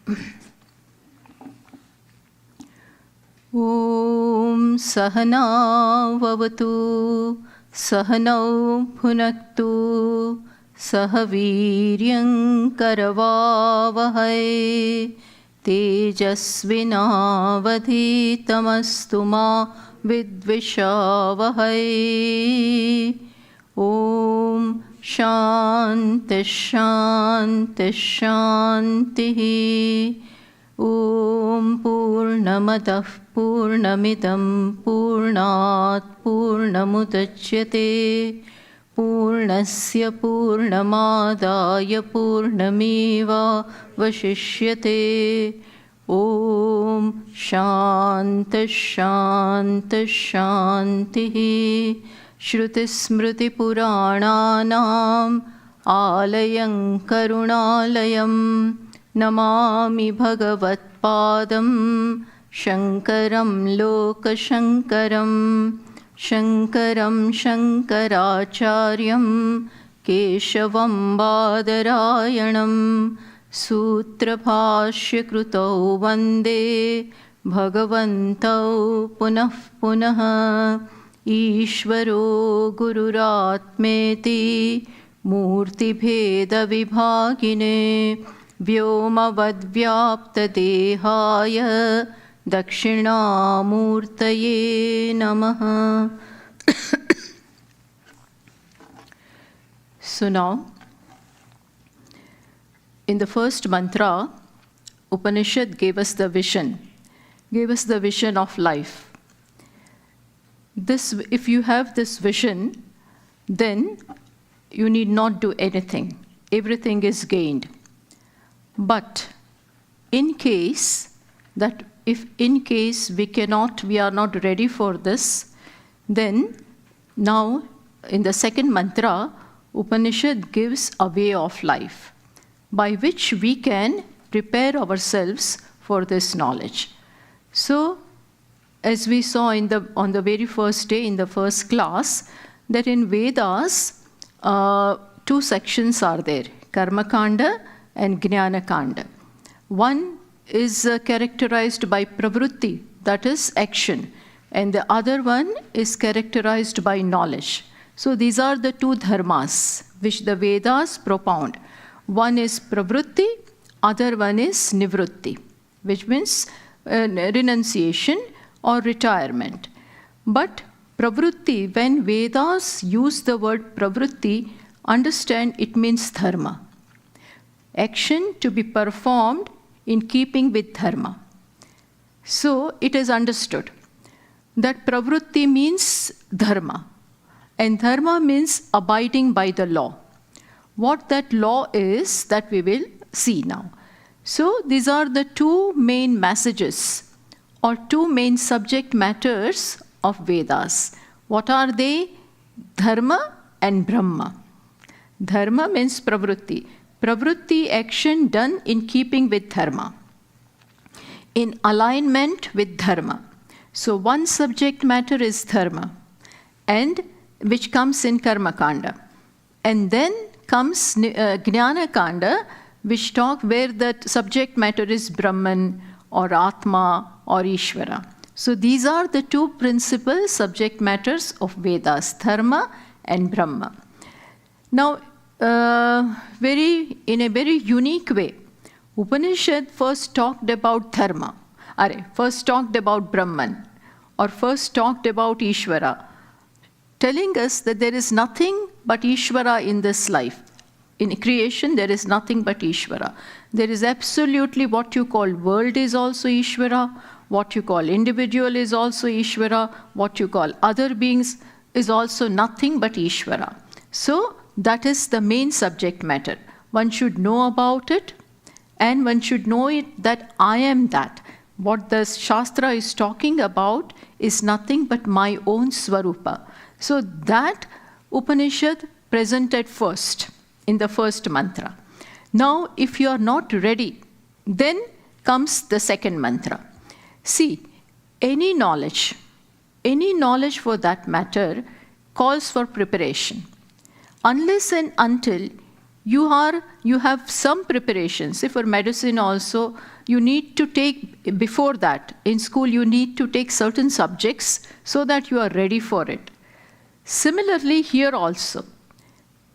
Om Sahana Vavatu Sahanau Bhunaktu Sahaviryam Karavavahai Tejasvinavadhitamastu ma vidvishavahai. Om Shanti Shanti Shanti. Om Purnamadah Purnamidam Purnat Purnamudachyate Purnasya Purnamadaya Purnameva Vashishyate. Om Shanti Shanti Shanti. Shruti Smriti Purananam Alayam Karunalayam Namami Bhagavat Padam Shankaram Lokashankaram Shankaram Shankaracharyam Keshavam Badarayanam Sutra Bhashya Krutau Vande Bhagavantau Punah Punah Ishvaro Gururatmeti Murti Bheda Vibhagine Vyomavadvyapta Dehaya Dakshinamurtaye Namaha. So now, in the first mantra, Upanishad gave us the vision of life. This, if you have this vision, then you need not do anything. Everything is gained. But in case we are not ready for this, then now in the second mantra, Upanishad gives a way of life by which we can prepare ourselves for this knowledge. So, as we saw on the very first day in the first class, that in Vedas, two sections are there, Karma Kanda and Jnana Kanda. One is characterized by pravrutti, that is action, and the other one is characterized by knowledge. So these are the two dharmas which the Vedas propound. One is pravrutti, other one is nivrutti, which means renunciation or retirement. But pravrutti, when Vedas use the word pravrutti, understand it means dharma. Action to be performed in keeping with dharma. So it is understood that pravrutti means dharma, and dharma means abiding by the law. What that law is, that we will see now. So these are the two main messages or two main subject matters of Vedas. What are they? Dharma and Brahma. Dharma means pravrutti. Pravrutti, action done in keeping with dharma, in alignment with dharma. So one subject matter is dharma, and which comes in Karma Kanda. And then comes Jnana Kanda, which talk where that subject matter is Brahman or Atma or Ishvara. So these are the two principal subject matters of Vedas, Dharma and Brahma. Now, in a very unique way, Upanishad first talked about Dharma, first talked about Brahman, or first talked about Ishvara, telling us that there is nothing but Ishvara in this life. In creation, there is nothing but Ishvara. There is absolutely what you call world is also Ishvara, what you call individual is also Ishvara, what you call other beings is also nothing but Ishvara. So that is the main subject matter. One should know about it, and one should know it that I am that. What the Shastra is talking about is nothing but my own Swarupa. So that Upanishad presented first in the first mantra. Now, if you are not ready, then comes the second mantra. See, any knowledge for that matter, calls for preparation. Unless and until you have some preparations. Say for medicine also, you need to take, before that, in school you need to take certain subjects so that you are ready for it. Similarly here also,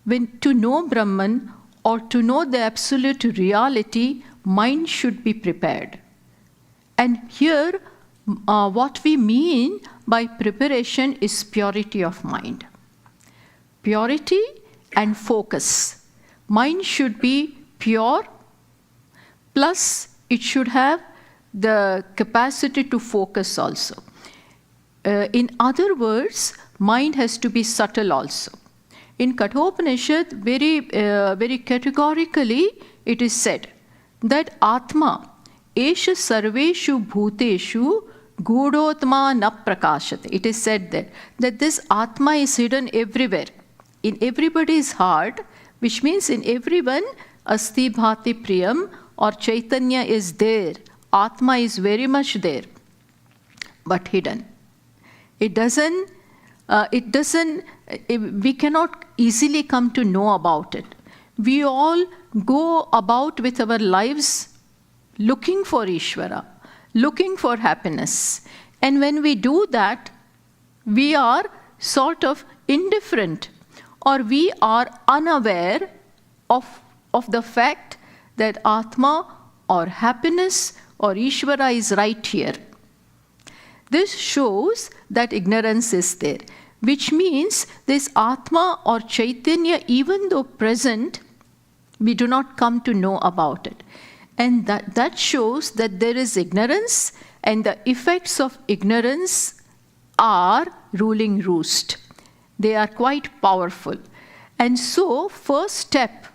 when to know Brahman or to know the absolute reality, mind should be prepared. And here, what we mean by preparation is purity of mind. Purity and focus. Mind should be pure, plus it should have the capacity to focus also. In other words, mind has to be subtle also. In Kathopanishad, very categorically, it is said that Atma, Esha Sarveshu Bhuteshu Gudotma Na Prakashate. It is said that this Atma is hidden everywhere, in everybody's heart, which means in everyone, Asti Bhati Priyam or Chaitanya is there. Atma is very much there, but hidden. It doesn't, we cannot easily come to know about it. We all go about with our lives looking for Ishvara, looking for happiness. And when we do that, we are sort of indifferent, or we are unaware of the fact that Atma or happiness or Ishvara is right here. This shows that ignorance is there, which means this Atma or Chaitanya, even though present, we do not come to know about it. And that shows that there is ignorance, and the effects of ignorance are ruling roost. They are quite powerful. And so, first step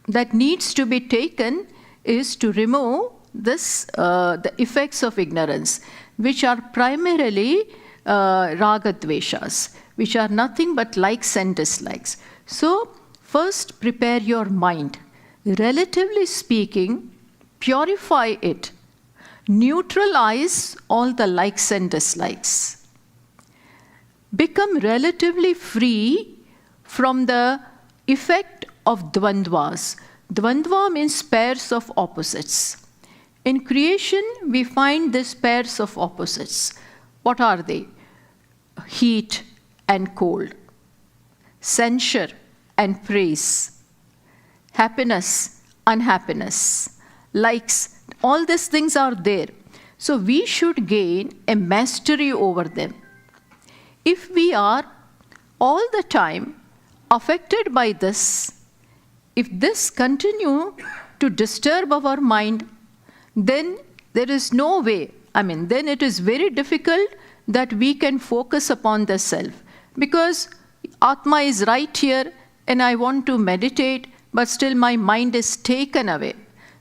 that needs to be taken is to remove this, the effects of ignorance, which are primarily ragadveshas, which are nothing but likes and dislikes. So, first prepare your mind. Relatively speaking, purify it. Neutralize all the likes and dislikes. Become relatively free from the effect of dvandvas. Dvandva means pairs of opposites. In creation, we find these pairs of opposites. What are they? Heat and cold, censure and praise, happiness, unhappiness, likes, all these things are there. So we should gain a mastery over them. If we are all the time affected by this, if this continue to disturb our mind, then there is no way, then it is very difficult that we can focus upon the self. Because Atma is right here and I want to meditate, but still my mind is taken away.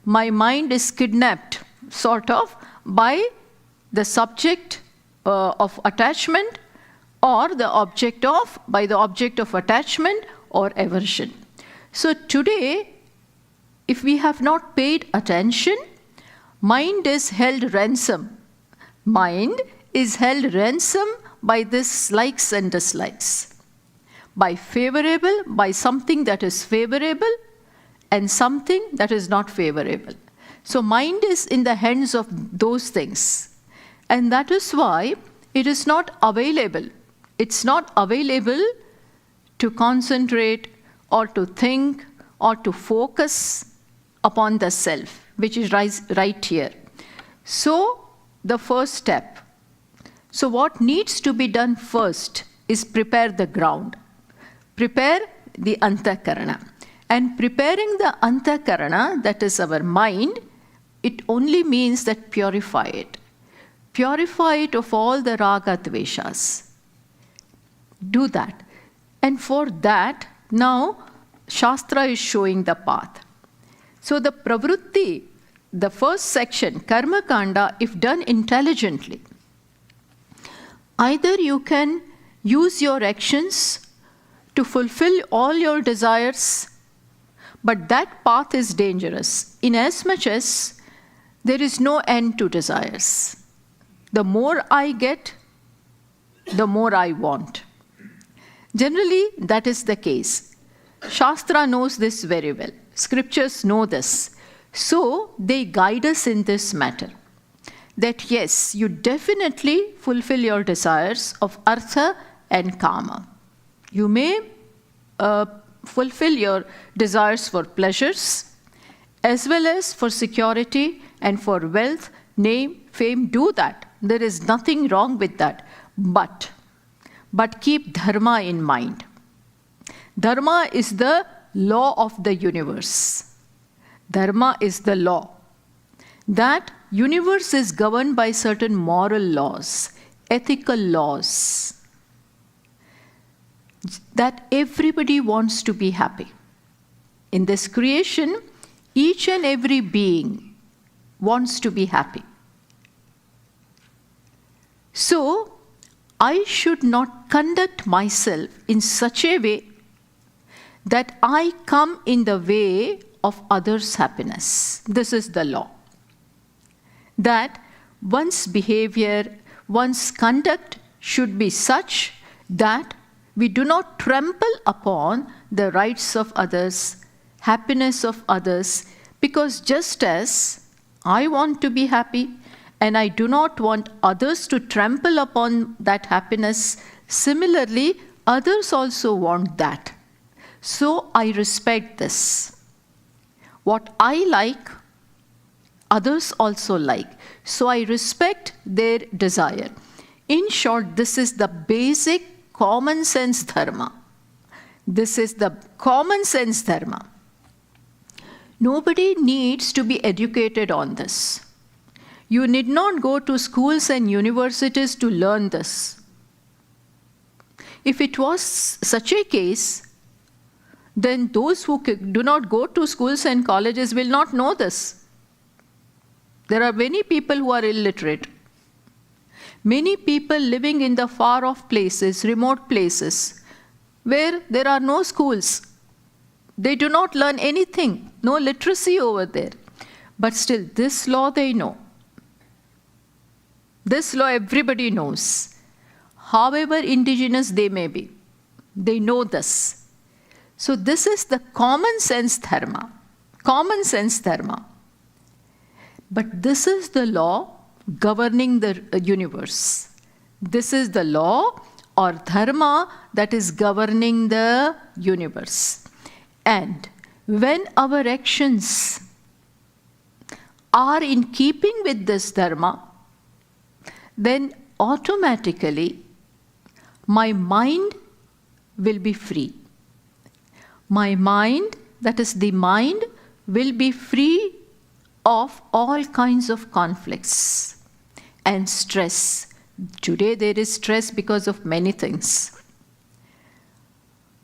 My mind is kidnapped, sort of, by the subject of attachment, or by the object of attachment or aversion. So today, if we have not paid attention, mind is held ransom. Mind is held ransom by this likes and dislikes. By something that is favorable and something that is not favorable. So mind is in the hands of those things. And that is why it is not available. It's not available to concentrate or to think or to focus upon the self, which is right here. So the first step. So what needs to be done first is prepare the ground. Prepare the antakarana. And preparing the antakarana, that is our mind, it only means that purify it. Purify it of all the raga dveshas. Do that. And for that, now Shastra is showing the path. So the pravrutti, the first section, karma kanda, if done intelligently, either you can use your actions to fulfill all your desires, but that path is dangerous, inasmuch as there is no end to desires. The more I get, the more I want. Generally, that is the case. Shastra knows this very well. Scriptures know this. So they guide us in this matter. That yes, you definitely fulfill your desires of artha and kama. You may fulfill your desires for pleasures, as well as for security and for wealth, name, fame. Do that. There is nothing wrong with that. But keep dharma in mind. Dharma is the law of the universe. Dharma is the law. That universe is governed by certain moral laws, ethical laws. That everybody wants to be happy. In this creation, each and every being wants to be happy. So, I should not conduct myself in such a way that I come in the way of others' happiness. This is the law. That one's behavior, one's conduct should be such that we do not trample upon the rights of others, happiness of others, because just as I want to be happy and I do not want others to trample upon that happiness, similarly, others also want that. So I respect this. What I like, others also like. So I respect their desire. In short, this is the basic common sense dharma. This is the common sense dharma. Nobody needs to be educated on this. You need not go to schools and universities to learn this. If it was such a case, then those who do not go to schools and colleges will not know this. There are many people who are illiterate. Many people living in the far-off places, remote places, where there are no schools. They do not learn anything, no literacy over there. But still, this law they know. This law everybody knows. However indigenous they may be, they know this. So this is the common sense dharma. Common sense dharma. But this is the law governing the universe. This is the law or dharma that is governing the universe. And when our actions are in keeping with this dharma, then automatically my mind will be free. My mind, that is the mind, will be free of all kinds of conflicts and stress. Today there is stress because of many things.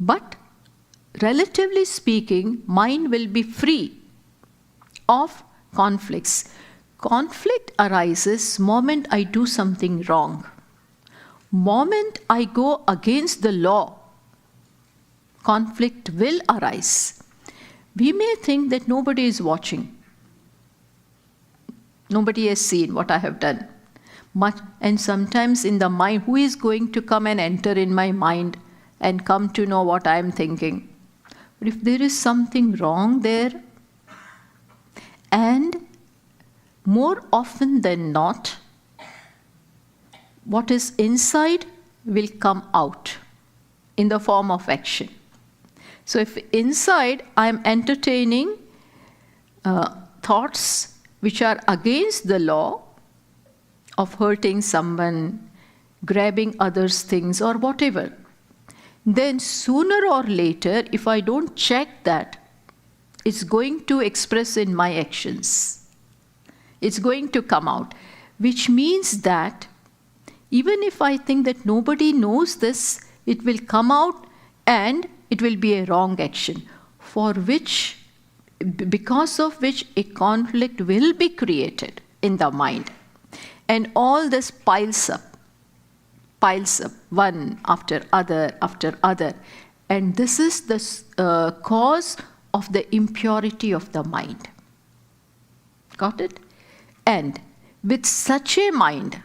But relatively speaking, mind will be free of conflicts. Conflict arises moment I do something wrong. Moment I go against the law, conflict will arise. We may think that nobody is watching. Nobody has seen what I have done. And sometimes in the mind, who is going to come and enter in my mind and come to know what I am thinking? But if there is something wrong there, and more often than not, what is inside will come out in the form of action. So if inside I am entertaining thoughts which are against the law of hurting someone, grabbing others' things or whatever, then sooner or later, if I don't check that, it's going to express in my actions. It's going to come out, which means that even if I think that nobody knows this, it will come out and it will be a wrong action, because of which a conflict will be created in the mind. And all this piles up, one after other. And this is the cause of the impurity of the mind. Got it? And with such a mind,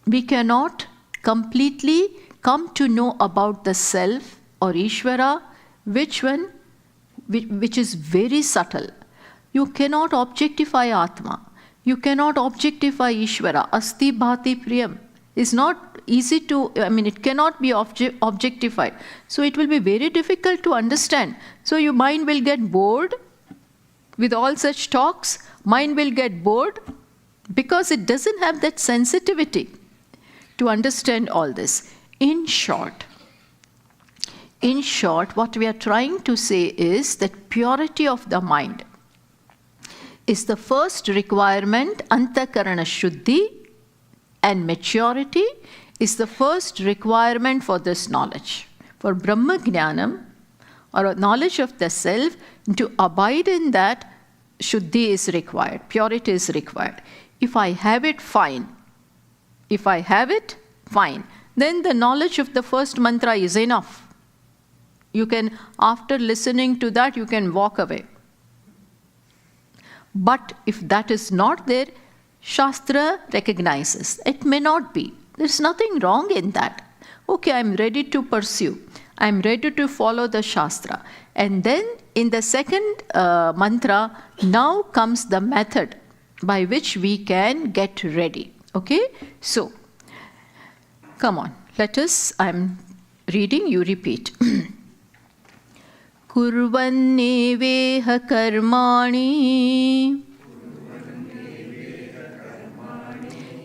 we cannot completely come to know about the self or Ishvara Which one? Which is very subtle. You cannot objectify Atma. You cannot objectify Ishvara. Asti bhati priyam is not easy to, it cannot be objectified. So it will be very difficult to understand. So your mind will get bored with all such talks. Mind will get bored because it doesn't have that sensitivity to understand all this. In short, what we are trying to say is that purity of the mind is the first requirement, antakarana shuddhi, and maturity is the first requirement for this knowledge. For Brahma Jnanam, or a knowledge of the self, to abide in that, shuddhi is required, purity is required. If I have it, fine. If I have it, fine. Then the knowledge of the first mantra is enough. You can, after listening to that, you can walk away. But if that is not there, Shastra recognizes. It may not be. There's nothing wrong in that. Okay, I'm ready to pursue. I'm ready to follow the Shastra. And then in the second mantra, now comes the method by which we can get ready. Okay? So, come on. Let us, I'm reading, you repeat. Kurvanneveha karmani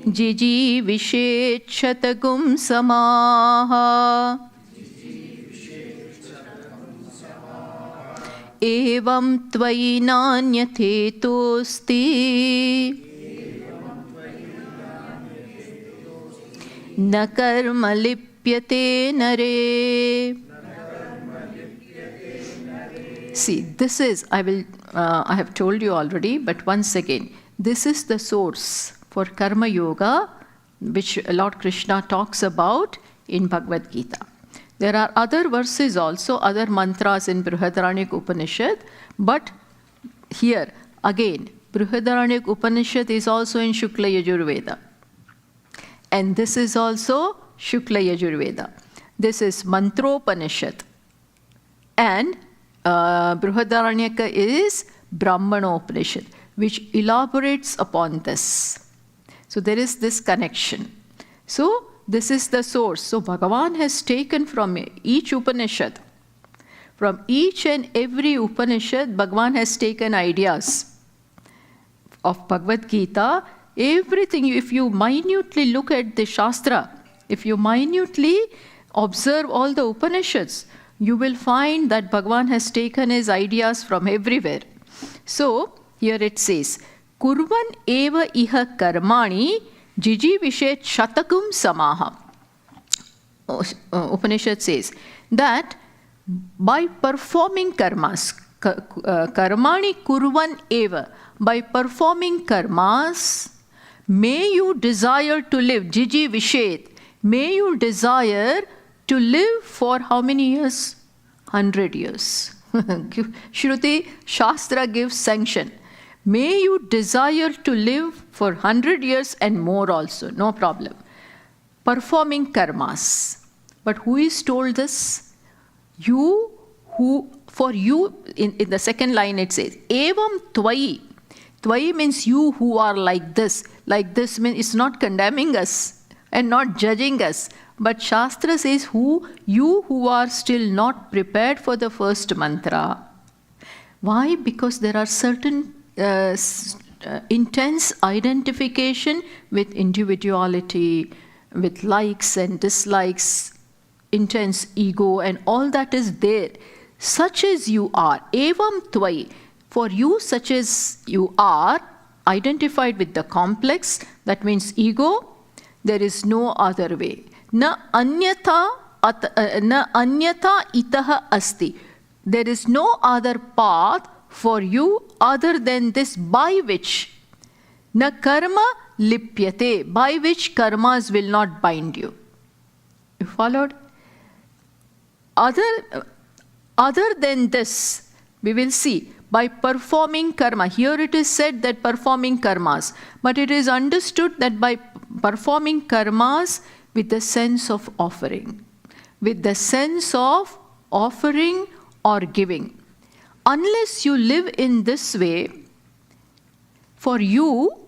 jiji vishetchatagum samaha evam tvayi nanyatetosti na karma lipyate nare. See, this is, I have told you already, but once again, this is the source for Karma Yoga, which Lord Krishna talks about in Bhagavad Gita. There are other verses also, other mantras in Brihadaranyaka Upanishad, but here, again, Brihadaranyaka Upanishad is also in Shukla Yajur Veda. And this is also Shukla Yajur Veda. This is Mantropanishad. And Brihadaranyaka is Brahmanopanishad, which elaborates upon this. So there is this connection. So this is the source. So Bhagavan has taken from each Upanishad, from each and every Upanishad, Bhagavan has taken ideas of Bhagavad Gita. Everything, if you minutely look at the Shastra, if you minutely observe all the Upanishads, you will find that Bhagavan has taken his ideas from everywhere. So, here it says, Kurvan eva iha karmani jiji vishet shatakum samaha. Upanishad says that by performing karmas, karmani kurvan eva, by performing karmas, may you desire to live, jiji vishet, may you desire to live for how many years? 100 years. Shruti, Shastra gives sanction. May you desire to live for 100 years and more also, no problem. Performing karmas. But who is told this? You who, for you, in the second line it says, Evam tvayi. Tvayi means you who are like this. Like this means it's not condemning us and not judging us. But Shastra says, you who are still not prepared for the first mantra. Why? Because there are certain intense identification with individuality, with likes and dislikes, intense ego, and all that is there. Such as you are, evam tvai, for you such as you are, identified with the complex, that means ego, there is no other way. Na anyata itaha asti. There is no other path for you other than this, by which na karma lipyate, by which karmas will not bind you. You followed? Other than this, we will see, by performing karma. Here it is said that performing karmas, but it is understood that by performing karmas with the sense of offering. With the sense of offering or giving. Unless you live in this way, for you,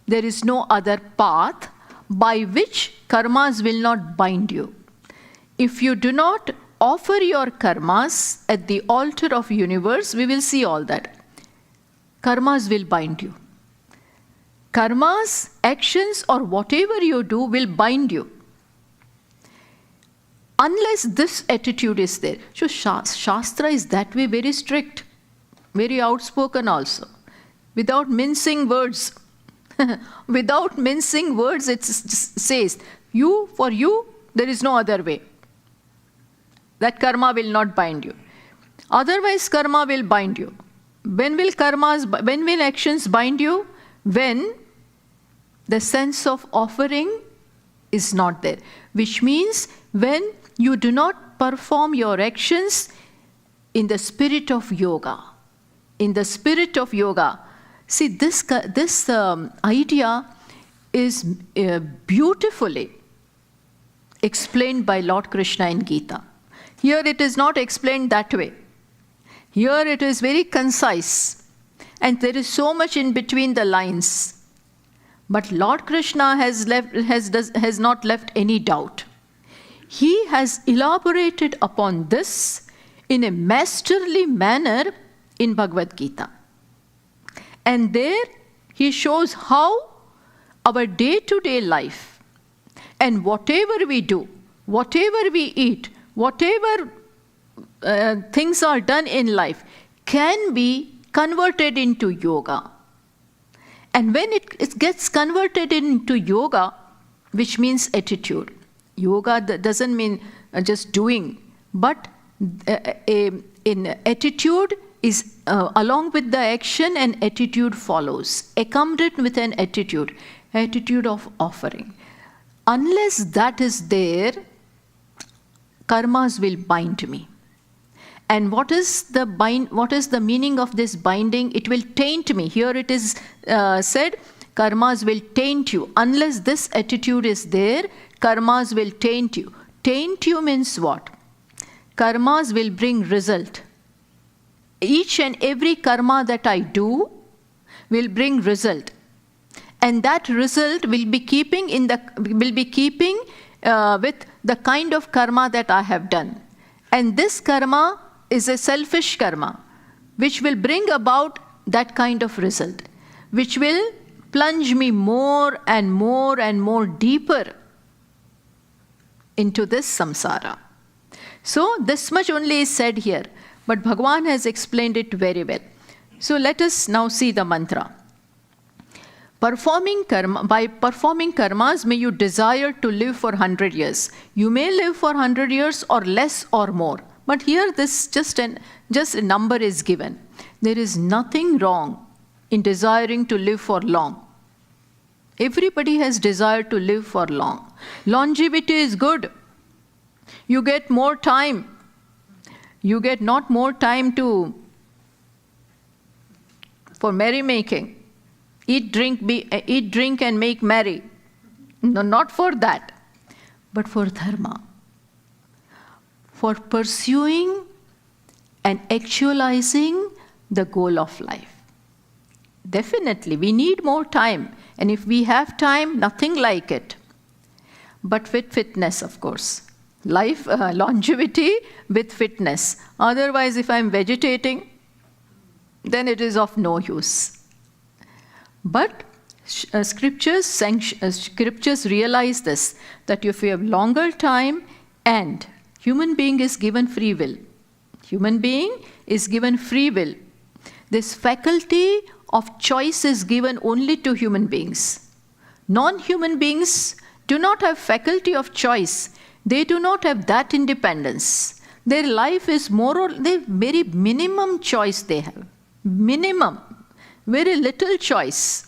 there is no other path by which karmas will not bind you. If you do not offer your karmas at the altar of universe, we will see all that. Karmas will bind you. Karmas, actions, or whatever you do will bind you. Unless this attitude is there. So Shastra is that way very strict, very outspoken also. Without mincing words. Without mincing words, it says, for you, there is no other way. That karma will not bind you. Otherwise, karma will bind you. When will actions bind you? When the sense of offering is not there. Which means when you do not perform your actions in the spirit of yoga. In the spirit of yoga. See, this idea is beautifully explained by Lord Krishna in Gita. Here it is not explained that way. Here it is very concise. And there is so much in between the lines. But Lord Krishna has not left any doubt. He has elaborated upon this in a masterly manner in Bhagavad Gita. And there he shows how our day-to-day life and whatever we do, whatever we eat, whatever things are done in life can be converted into yoga. And when it gets converted into yoga, which means attitude. Yoga doesn't mean just doing, but in attitude is along with the action, an attitude follows, accompanied with an attitude of offering. Unless that is there, karmas will bind me. And what is the meaning of this binding? It will taint me. Here it is said, karmas will taint you. Unless this attitude is there, karmas will taint you. Taint you means what? Karmas will bring result. Each and every karma that I do will bring result. And that result will be keeping with the kind of karma that I have done. And this karma is a selfish karma, which will bring about that kind of result, which will plunge me more and more and more deeper into this samsara. So this much only is said here, but Bhagavan has explained it very well. So let us now see the mantra. By performing karmas, may you desire to live for 100 years. You may live for 100 years or less or more. But here this just a number is given. There is nothing wrong in desiring to live for long. Everybody has desire to live for long. Longevity is good. You get more time. You get not more time for merrymaking. Eat, drink and make merry. No, not for that, but for dharma. For pursuing and actualizing the goal of life. Definitely, we need more time. And if we have time, nothing like it. But with fitness, of course. Life, longevity with fitness. Otherwise, if I'm vegetating, then it is of no use. But scriptures realize this, that if you have longer time and human being is given free will. Human being is given free will. This faculty of choice is given only to human beings. Non-human beings do not have faculty of choice. They do not have that independence. Their life is the very minimum choice they have. Minimum. Very little choice.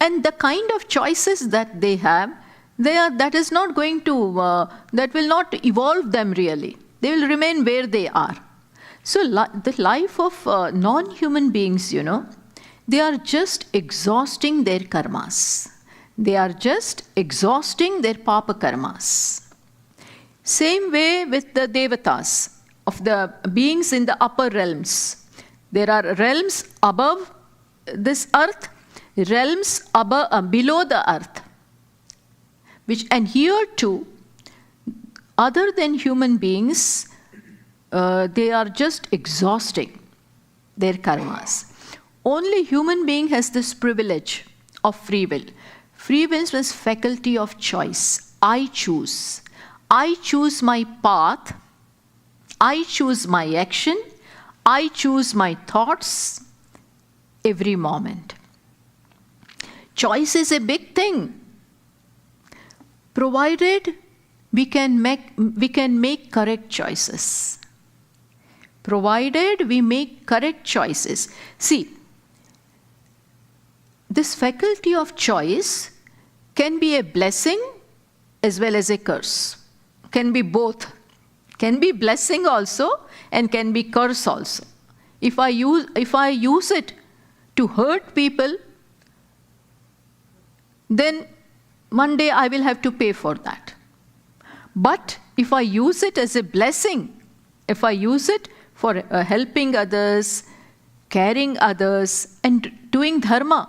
And the kind of choices that they have, that will not evolve them really. They will remain where they are. So the life of non-human beings, they are just exhausting their karmas. They are just exhausting their papa karmas. Same way with the devatas of the beings in the upper realms. There are realms above this earth, realms below the earth. And here too, other than human beings, they are just exhausting their karmas. Only human being has this privilege of free will. Free will is faculty of choice. I choose. I choose my path. I choose my action. I choose my thoughts every moment. Choice is a big thing. Provided we can make correct choices. Provided we make correct choices. See, this faculty of choice can be a blessing as well as a curse. Can be both. Can be blessing also and can be curse also. If I use it to hurt people, then one day I will have to pay for that. But if I use it as a blessing, if I use it for helping others, caring others, and doing dharma,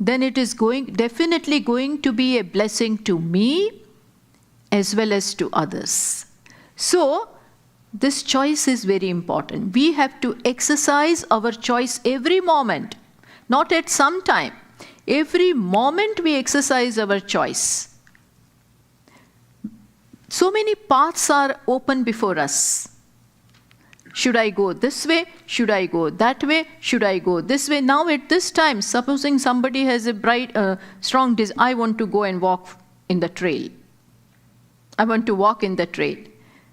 then it is definitely going to be a blessing to me as well as to others. So, this choice is very important. We have to exercise our choice every moment, not at some time. Every moment we exercise our choice. So many paths are open before us. Should I go this way? Should I go that way? Should I go this way? Now at this time, supposing somebody has a bright, strong desire, I want to go and walk in the trail. I want to walk in the trail.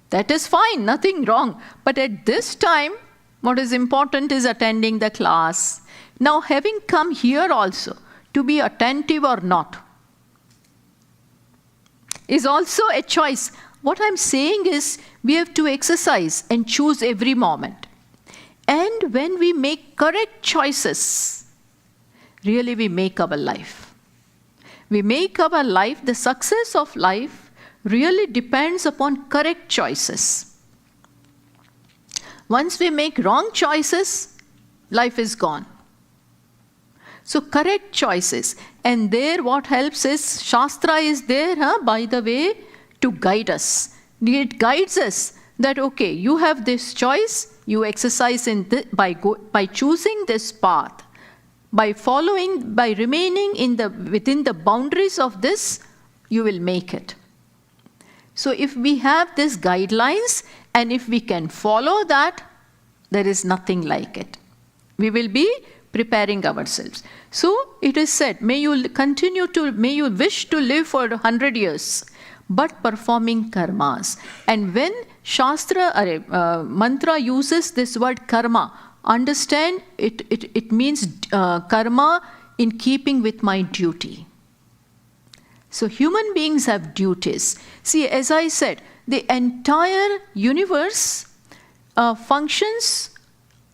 That is fine, nothing wrong. But at this time, what is important is attending the class. Now having come here also, to be attentive or not, is also a choice. What I'm saying is, we have to exercise and choose every moment. And when we make correct choices, really we make our life. We make our life, the success of life really depends upon correct choices. Once we make wrong choices, life is gone. So correct choices. And there what helps is, Shastra is there, by the way, to guide us. It guides us that, okay, you have this choice, you exercise by choosing this path, by remaining within the boundaries of this, you will make it. So if we have these guidelines, and if we can follow that, there is nothing like it. We will be preparing ourselves. So it is said, may you wish to live for 100 years, but performing karmas. And when mantra uses this word karma, understand it means karma in keeping with my duty. So human beings have duties. See, as I said, the entire universe functions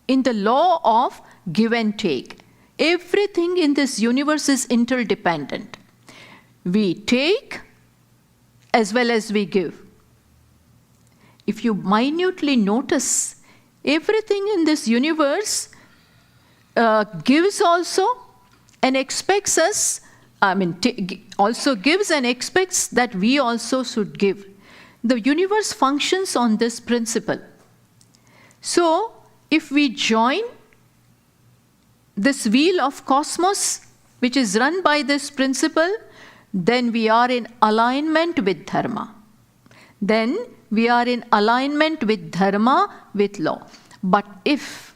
in the law of give and take. Everything in this universe is interdependent. We take as well as we give. If you minutely notice, everything in this universe gives also and expects us, also gives and expects that we also should give. The universe functions on this principle. So, if we join this wheel of cosmos, which is run by this principle, then we are in alignment with dharma. Then we are in alignment with dharma, with law. But if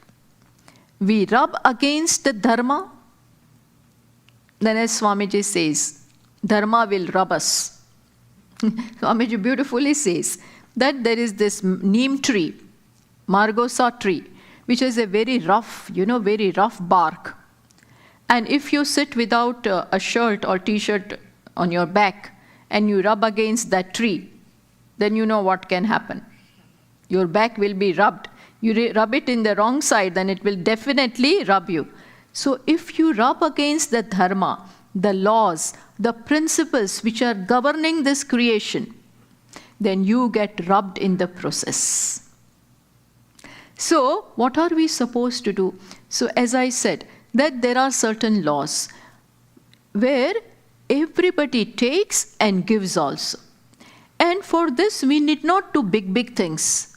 we rub against the dharma, then as Swamiji says, dharma will rub us. Swamiji beautifully says that there is this neem tree, margosa tree, which is a very rough bark. And if you sit without a shirt or t-shirt on your back and you rub against that tree, then you know what can happen. Your back will be rubbed. You rub it in the wrong side, then it will definitely rub you. So if you rub against the dharma, the laws, the principles which are governing this creation, then you get rubbed in the process. So, what are we supposed to do? So, as I said, that there are certain laws where everybody takes and gives also. And for this, we need not do big things.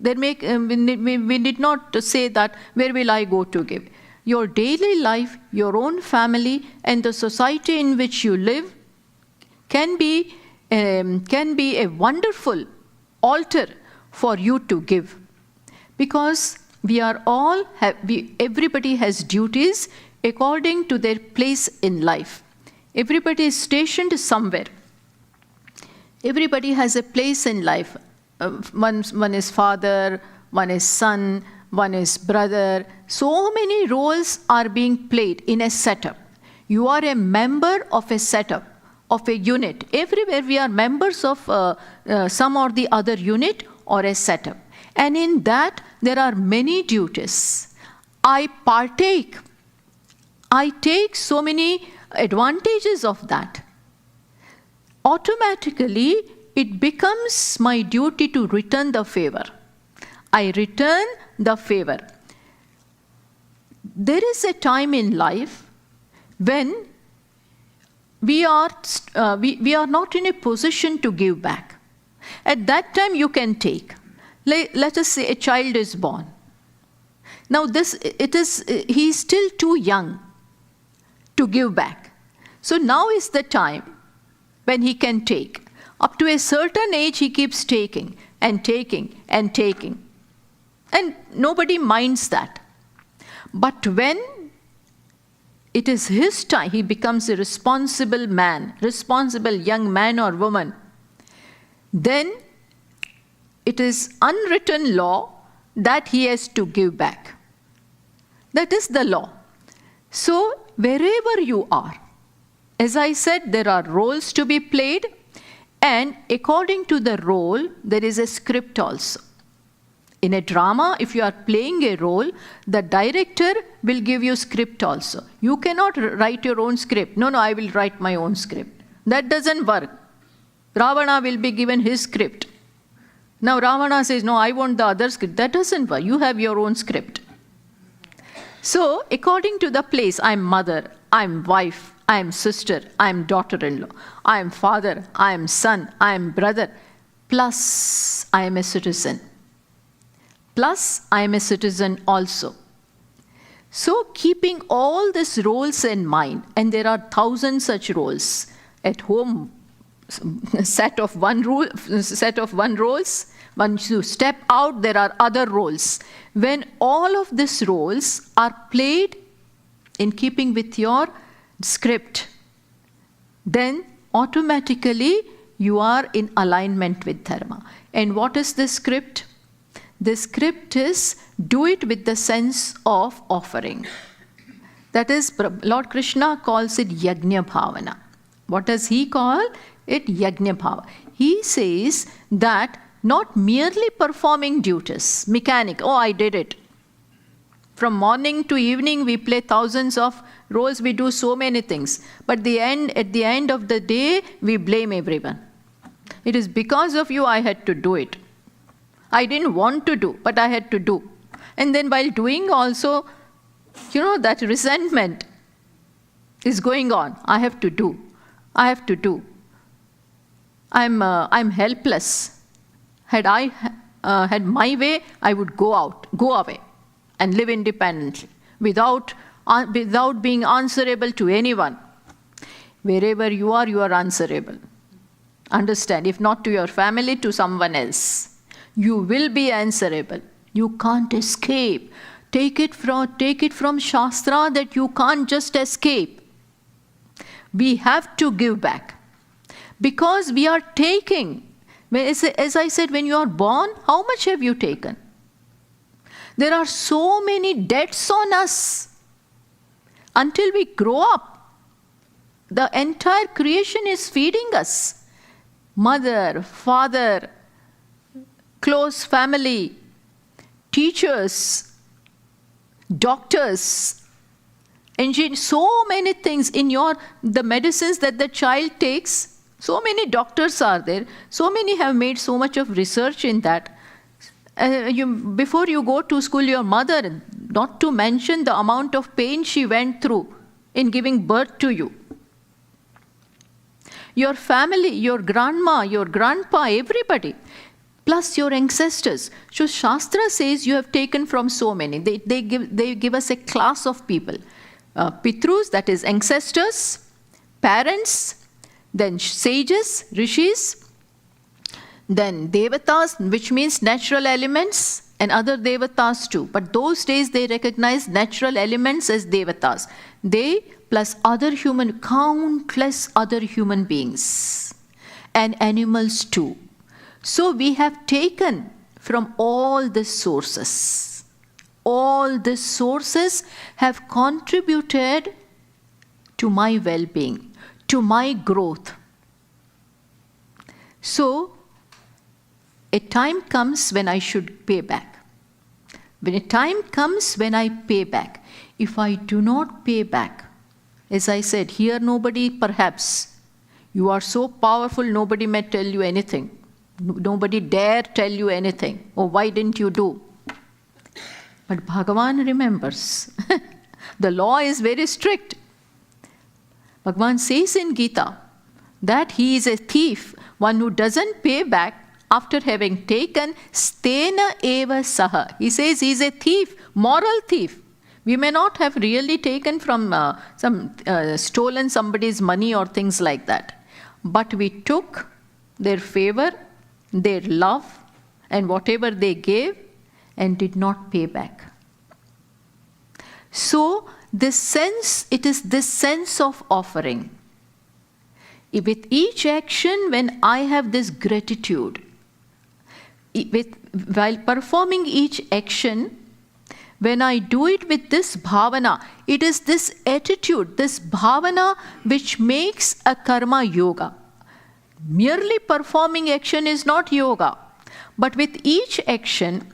We need not say that, where will I go to give? Your daily life, your own family, and the society in which you live can be a wonderful altar for you to give. Because everybody has duties according to their place in life. Everybody is stationed somewhere. Everybody has a place in life. One is father, one is son, one is brother. So many roles are being played in a setup. You are a member of a setup, of a unit. Everywhere we are members of some or the other unit or a setup. And in that, there are many duties. I partake. I take so many advantages of that. Automatically, it becomes my duty to return the favor. I return the favor. There is a time in life when we are not in a position to give back. At that time, you can take. Let us say a child is born. Now he is still too young to give back. So now is the time when he can take. Up to a certain age, he keeps taking and taking and taking. And nobody minds that. But when it is his time, he becomes a responsible man, responsible young man or woman, then it is unwritten law that he has to give back. That is the law. So, wherever you are, as I said, there are roles to be played, and according to the role, there is a script also. In a drama, if you are playing a role, the director will give you script also. You cannot write your own script. No, I will write my own script. That doesn't work. Ravana will be given his script. Now Ravana says, no, I want the other script. That doesn't work. You have your own script. So, according to the place, I'm mother, I'm wife, I'm sister, I'm daughter-in-law, I'm father, I'm son, I'm brother, plus I am a citizen. Plus, I am a citizen also. So, keeping all these roles in mind, and there are 1,000 such roles at home, set of one roles. Once you step out, there are other roles. When all of these roles are played in keeping with your script, then automatically you are in alignment with dharma. And what is this script? The script is do it with the sense of offering. That is, Lord Krishna calls it yajna bhavana. What does he call it? Yajna bhava. He says that not merely performing duties, mechanic, oh, I did it. From morning to evening, we play thousands of roles, we do so many things. But at the end of the day, we blame everyone. It is because of you I had to do it. I didn't want to do, but I had to do. And then while doing also, that resentment is going on. I have to do. I'm helpless. Had I had my way, I would go away and live independently without being answerable to anyone. Wherever you are answerable. Understand, if not to your family, to someone else. You will be answerable. You can't escape. Take it from Shastra that you can't just escape. We have to give back. Because we are taking. As I said, when you are born, how much have you taken? There are so many debts on us. Until we grow up, the entire creation is feeding us. Mother, father, close family, teachers, doctors, engineers, so many things in the medicines that the child takes. So many doctors are there. So many have made so much of research in that. Before you go to school, your mother, not to mention the amount of pain she went through in giving birth to you. Your family, your grandma, your grandpa, everybody, plus your ancestors. So Shastra says you have taken from so many. They give us a class of people. Pitrus, that is ancestors, parents, then sages, rishis, then devatas, which means natural elements, and other devatas too. But those days they recognized natural elements as devatas. They plus other countless other human beings and animals too. So we have taken from all these sources. All these sources have contributed to my well-being, to my growth. So a time comes when I should pay back. When a time comes when I pay back. If I do not pay back, as I said, here nobody perhaps, you are so powerful, nobody may tell you anything. Nobody dare tell you anything. Oh, why didn't you do? But Bhagavan remembers. The law is very strict. Bhagavan says in Gita that he is a thief, one who doesn't pay back after having taken stena eva saha. He says he is a thief, moral thief. We may not have really taken from stolen somebody's money or things like that. But we took their favor, their love, and whatever they gave, and did not pay back. So it is this sense of offering. With each action, when I have this gratitude, while performing each action, when I do it with this bhavana, it is this attitude, this bhavana, which makes a karma yoga. Merely performing action is not yoga, but with each action,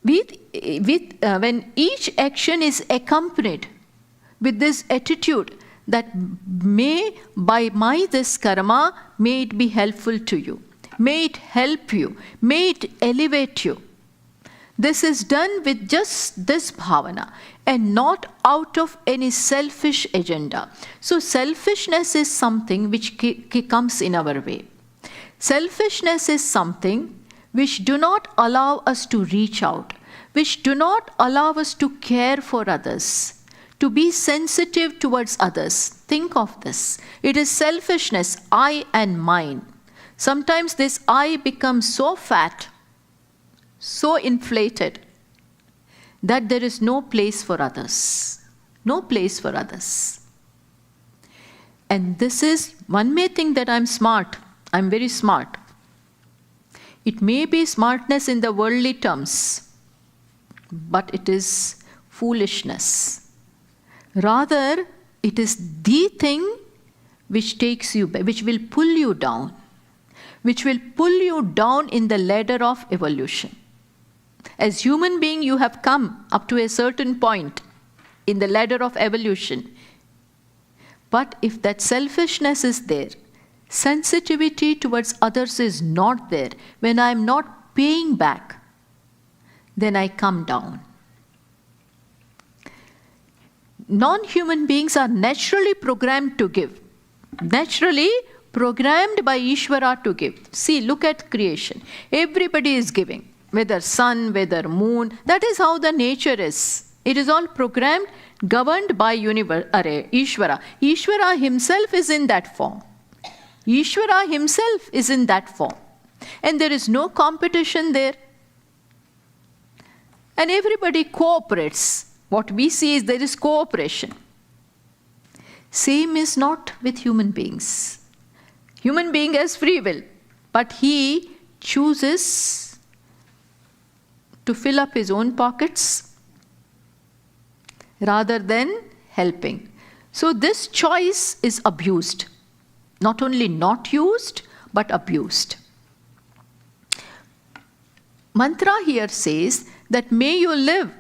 when each action is accompanied with this attitude that may, by my this karma, may it be helpful to you, may it help you, may it elevate you. This is done with just this bhavana and not out of any selfish agenda. So selfishness is something which comes in our way. Selfishness is something which do not allow us to reach out, which do not allow us to care for others, to be sensitive towards others. Think of this. It is selfishness, I and mine. Sometimes this I becomes so fat, so inflated, that there is no place for others. No place for others. And this is, one may think that I'm smart, I'm very smart. It may be smartness in the worldly terms, but it is foolishness. Rather, it is the thing which takes you, which will pull you down, which will pull you down in the ladder of evolution. As human being, you have come up to a certain point in the ladder of evolution. But if that selfishness is there, sensitivity towards others is not there, when I am not paying back, then I come down. Non-human beings are naturally programmed to give. Naturally programmed by Ishvara to give. See, look at creation. Everybody is giving. Whether sun, whether moon, that is how the nature is. It is all programmed, governed by Ishvara. Ishvara himself is in that form. Ishvara himself is in that form. And there is no competition there. And everybody cooperates. What we see is there is cooperation. Same is not with human beings. Human being has free will, but he chooses to fill up his own pockets rather than helping. So this choice is abused. Not only not used, but abused. Mantra here says that may you live,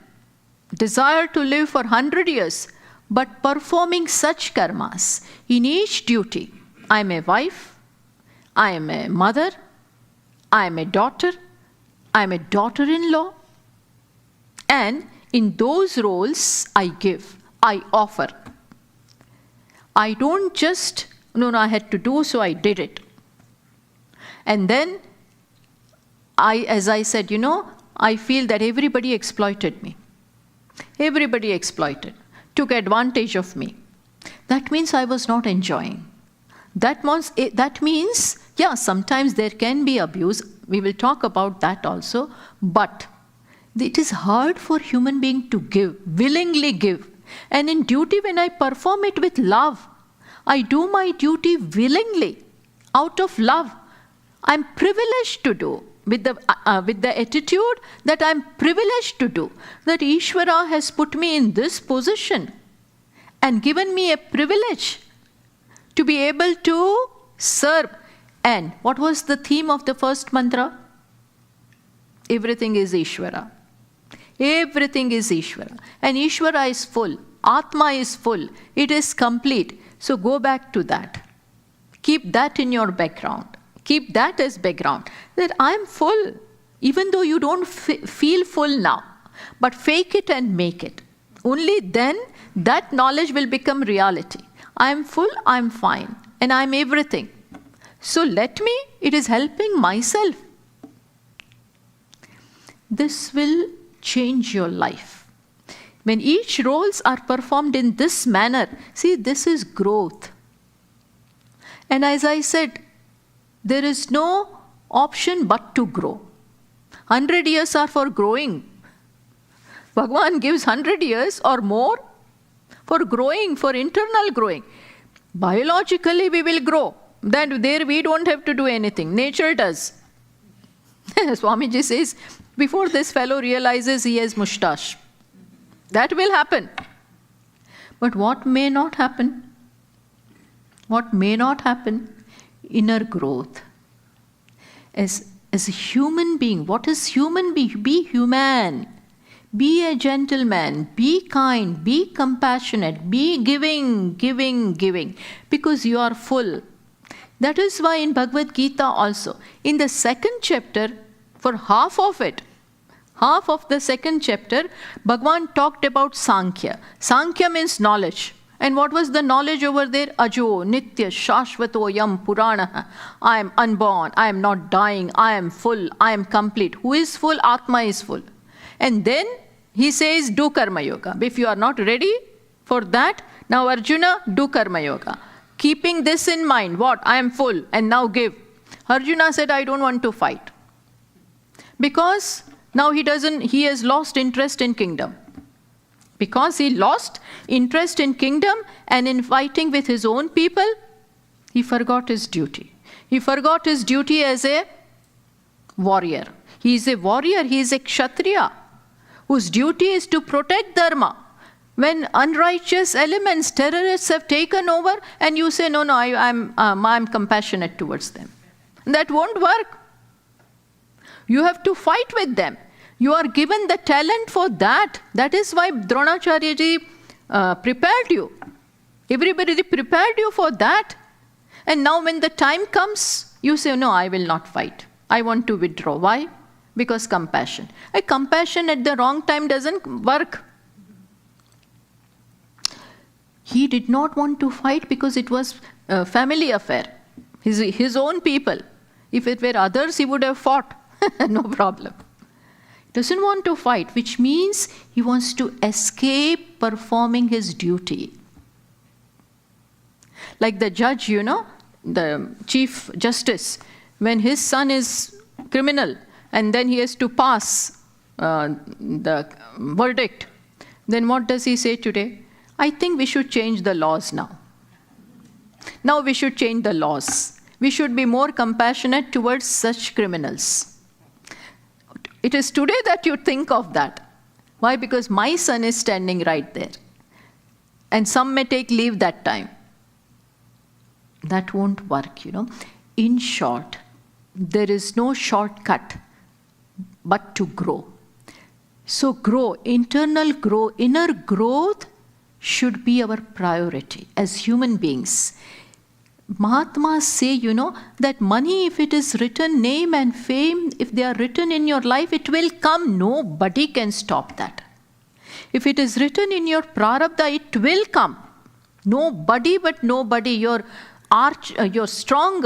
desire to live for 100 years, but performing such karmas in each duty. I am a wife, I am a mother, I am a daughter, I'm a daughter-in-law, and in those roles I give, I offer. I don't just, no, I had to do, so I did it. And then as I said, I feel that everybody exploited me. Everybody exploited, took advantage of me. That means I was not enjoying. That means, yeah, sometimes there can be abuse. We will talk about that also. But it is hard for human being to give, willingly give. And in duty, when I perform it with love, I do my duty willingly, out of love. I'm privileged to do, with the attitude that I'm privileged to do, that Ishvara has put me in this position and given me a privilege to be able to serve. And what was the theme of the first mantra? Everything is Ishvara. Everything is Ishvara. And Ishvara is full. Atma is full. It is complete. So go back to that. Keep that in your background. Keep that as background. That I am full. Even though you don't feel full now. But fake it and make it. Only then that knowledge will become reality. I am full, I am fine. And I am everything. So let me, it is helping myself. This will change your life. When each roles are performed in this manner, see, this is growth. And as I said, there is no option but to grow. 100 years are for growing. Bhagavan gives 100 years or more for growing, for internal growing. Biologically we will grow. Then there we don't have to do anything. Nature does. Swamiji says, before this fellow realizes he has moustache. That will happen. But what may not happen? What may not happen? Inner growth. As a human being, what is human being? Be human. Be a gentleman. Be kind. Be compassionate. Be giving, giving, giving. Because you are full. That is why in Bhagavad Gita also, in the second chapter, for half of the second chapter, Bhagavan talked about Sankhya. Sankhya means knowledge. And what was the knowledge over there? Ajo, Nitya, Shashvato, Yam, Purana. I am unborn. I am not dying. I am full. I am complete. Who is full? Atma is full. And then he says, do Karma Yoga. If you are not ready for that, now Arjuna, do Karma Yoga. Keeping this in mind, what? I am full and now give. Arjuna said, I don't want to fight. Because now he has lost interest in kingdom. Because he lost interest in kingdom and in fighting with his own people, he forgot his duty. He forgot his duty as a warrior. He is a warrior, he is a kshatriya, whose duty is to protect dharma. When unrighteous elements, terrorists have taken over and you say, no, I'm compassionate towards them. That won't work. You have to fight with them. You are given the talent for that. That is why Dronacharya ji prepared you. Everybody prepared you for that. And now when the time comes, you say, no, I will not fight. I want to withdraw. Why? Because compassion. A compassion at the wrong time doesn't work. He did not want to fight because it was a family affair. His own people. If it were others, he would have fought. No problem. He doesn't want to fight, which means he wants to escape performing his duty. Like the judge, the chief justice, when his son is criminal and then he has to pass the verdict, then what does he say today? I think we should change the laws now. Now we should change the laws. We should be more compassionate towards such criminals. It is today that you think of that. Why? Because my son is standing right there. And some may take leave that time. That won't work, In short, there is no shortcut but to grow. So grow, internal grow, inner growth should be our priority as human beings. Mahatmas say, that money, if it is written, name and fame, if they are written in your life, it will come. Nobody can stop that. If it is written in your prarabdha, it will come. Nobody but nobody, your strong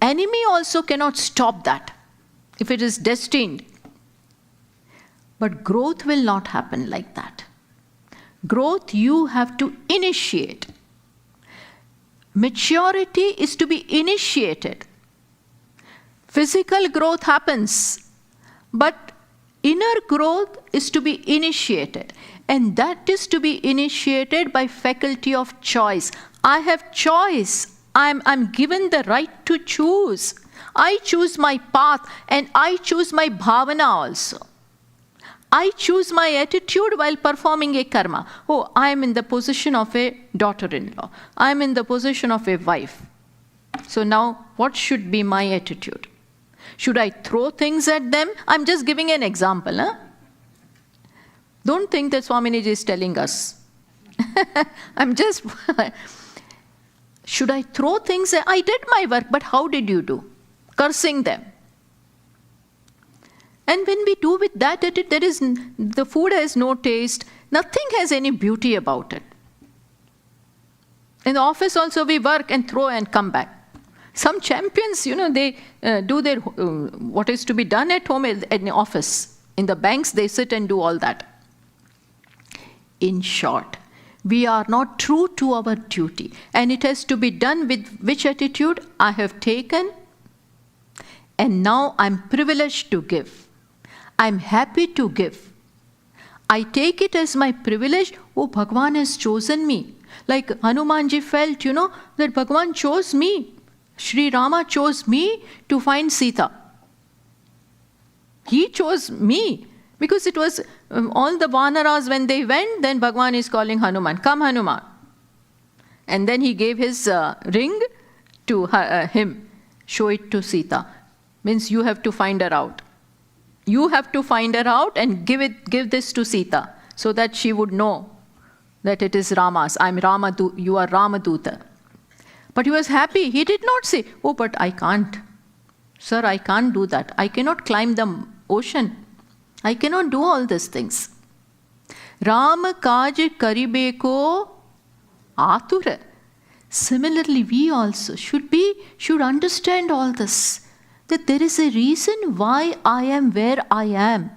enemy also cannot stop that, if it is destined. But growth will not happen like that. Growth you have to initiate. Maturity is to be initiated. Physical growth happens, but inner growth is to be initiated. And that is to be initiated by faculty of choice. I have choice. I'm given the right to choose. I choose my path and I choose my bhavana also. I choose my attitude while performing a karma. Oh, I am in the position of a daughter-in-law. I am in the position of a wife. So now, what should be my attitude? Should I throw things at them? I'm just giving an example. Don't think that Swamini is telling us. I'm just... Should I throw things? I did my work, but how did you do? Cursing them. And when we do with that, the food has no taste. Nothing has any beauty about it. In the office also we work and throw and come back. Some champions, they do their what is to be done at home in the office. In the banks, they sit and do all that. In short, we are not true to our duty. And it has to be done with which attitude? I have taken, and now I'm privileged to give. I'm happy to give. I take it as my privilege. Oh, Bhagwan has chosen me. Like Hanumanji felt, that Bhagwan chose me. Sri Rama chose me to find Sita. He chose me. Because it was all the Vanaras, when they went, then Bhagwan is calling Hanuman. Come, Hanuman. And then he gave his ring to him. Show it to Sita. Means you have to find her out. You have to find her out and give this to Sita, so that she would know that it is Rama's. You are Ramaduta. But he was happy. He did not say, oh, but I can't. Sir, I can't do that. I cannot climb the ocean. I cannot do all these things. Rama kaj karibeko atura. Similarly, we also should understand all this. That there is a reason why I am where I am.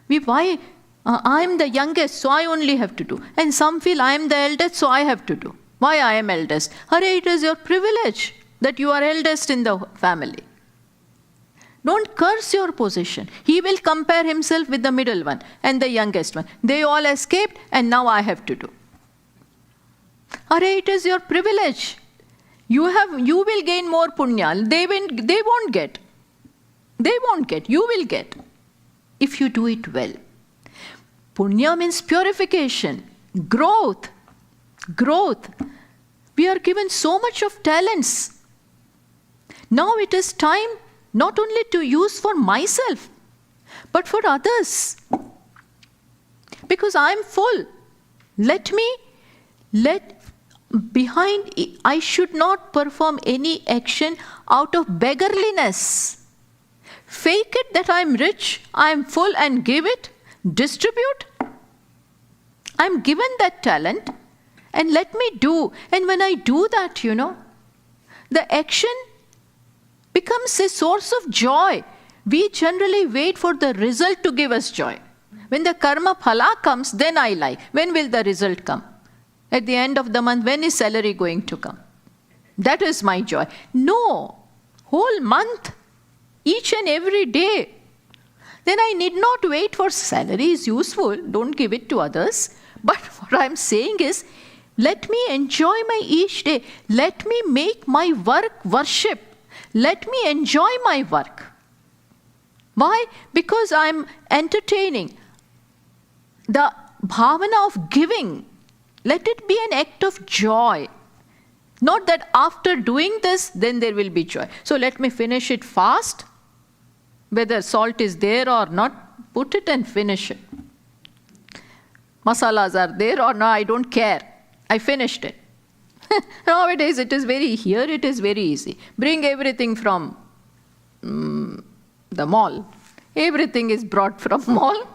I am the youngest, so I only have to do. And some feel I am the eldest, so I have to do. Why I am eldest? Hare, it is your privilege that you are eldest in the family. Don't curse your position. He will compare himself with the middle one and the youngest one. They all escaped, and now I have to do. Hare, it is your privilege. You will gain more punya. They won't get. They won't get. You will get. If you do it well. Punya means purification, growth. Growth. We are given so much of talents. Now it is time not only to use for myself, but for others. Because I am full. I should not perform any action out of beggarliness. Fake it that I am rich, I am full, and give it, distribute. I am given that talent, and let me do. And when I do that, the action becomes a source of joy. We generally wait for the result to give us joy. When the karma phala comes, then I like. When will the result come? At the end of the month, when is salary going to come? That is my joy. No, whole month, each and every day. Then I need not wait for salary is useful. Don't give it to others. But what I'm saying is, let me enjoy my each day. Let me make my work worship. Let me enjoy my work. Why? Because I'm entertaining. The bhavana of giving, let it be an act of joy. Not that after doing this, then there will be joy. So let me finish it fast. Whether salt is there or not, put it and finish it. Masalas are there or not, I don't care. I finished it. Nowadays it is very easy. Bring everything from the mall. Everything is brought from mall,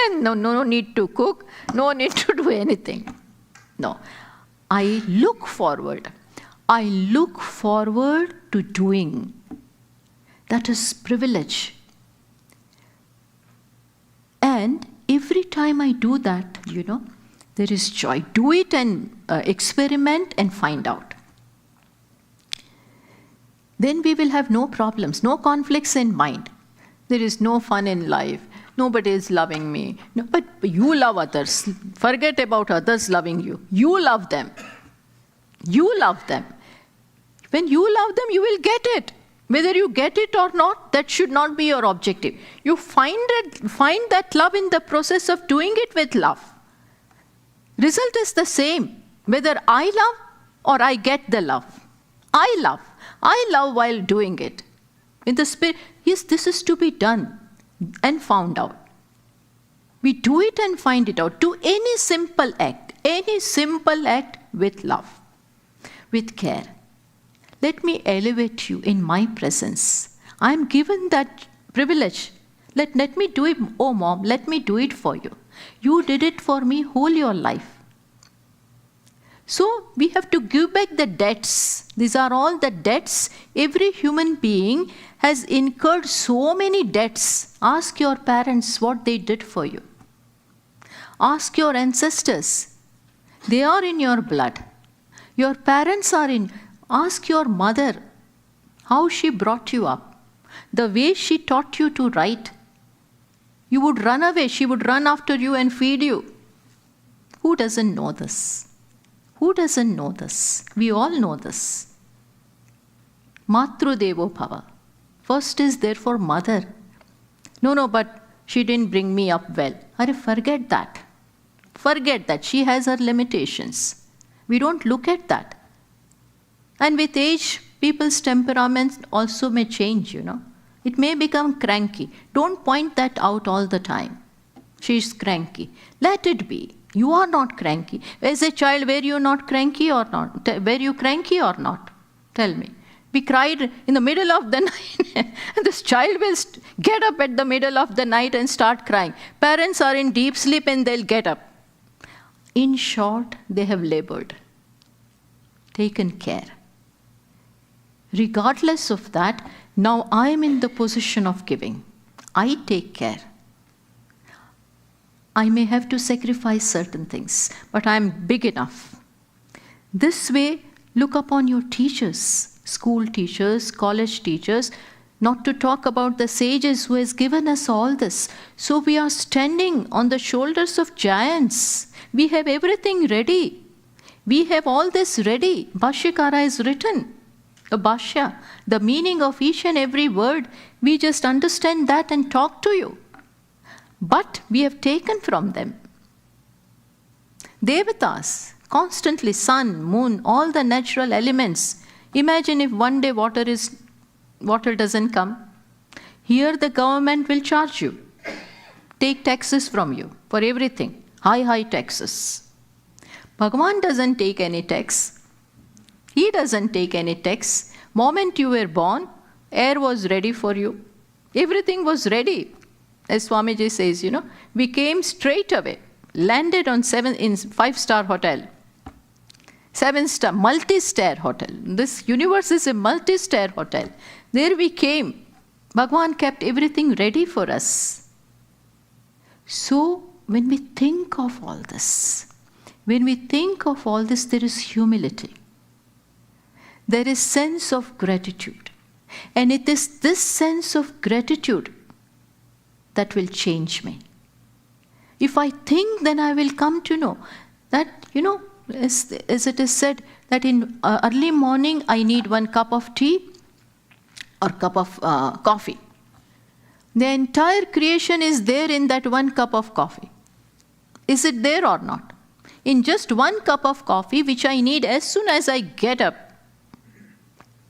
and no need to cook, no need to do anything. No. I look forward to doing. That is privilege. And every time I do that, there is joy. Do it and experiment and find out. Then we will have no problems, no conflicts in mind. There is no fun in life. Nobody is loving me. No, but you love others. Forget about others loving you. You love them. You love them. When you love them, you will get it. Whether you get it or not, that should not be your objective. You find that love in the process of doing it with love. Result is the same, whether I love or I get the love. I love while doing it. In the spirit, yes, this is to be done and found out. We do it and find it out. Do any simple act with love, with care. Let me elevate you in my presence. I am given that privilege. Let me do it, oh Mom, let me do it for you. You did it for me whole your life. So we have to give back the debts. These are all the debts. Every human being has incurred so many debts. Ask your parents what they did for you. Ask your ancestors. They are in your blood. Your parents are in. Ask your mother how she brought you up. The way she taught you to write. You would run away. She would run after you and feed you. Who doesn't know this? Who doesn't know this? We all know this. Matru Devo Bhava. First is therefore mother. No, but she didn't bring me up well. Forget that. Forget that. She has her limitations. We don't look at that. And with age, people's temperaments also may change, It may become cranky. Don't point that out all the time. She's cranky. Let it be. You are not cranky. As a child, were you not cranky or not? Were you cranky or not? Tell me. We cried in the middle of the night. This child will get up at the middle of the night and start crying. Parents are in deep sleep and they'll get up. In short, they have labored, taken care. Regardless of that, now I am in the position of giving. I take care. I may have to sacrifice certain things, but I am big enough. This way, look upon your teachers, school teachers, college teachers, not to talk about the sages who has given us all this. So we are standing on the shoulders of giants. We have everything ready. We have all this ready. Bhashyakara is written. A Bhashya, the meaning of each and every word, we just understand that and talk to you. But we have taken from them. Devatas, constantly sun, moon, all the natural elements. Imagine if one day water doesn't come. Here the government will charge you, take taxes from you for everything, high taxes. Bhagavan doesn't take any tax. He doesn't take any tax. Moment you were born, air was ready for you. Everything was ready. As Swamiji says, we came straight away, landed on 5-star hotel. 7-star, multi-star hotel. This universe is a multi-star hotel. There we came. Bhagavan kept everything ready for us. So, when we think of all this, there is humility. There is sense of gratitude. And it is this sense of gratitude that will change me. If I think, then I will come to know that, as it is said, that in early morning I need 1 cup of tea or cup of coffee. The entire creation is there in that 1 cup of coffee. Is it there or not? In just 1 cup of coffee, which I need as soon as I get up,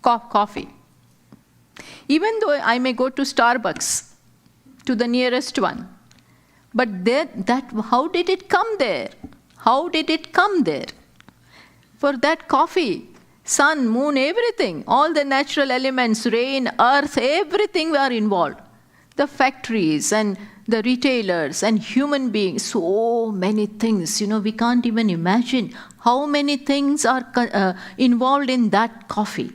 coffee. Even though I may go to Starbucks, to the nearest one, but how did it come there? How did it come there? for that coffee. Sun, moon, everything, all the natural elements, rain, earth, everything are involved. The factories and the retailers and human beings, so many things. We can't even imagine how many things are involved in that coffee.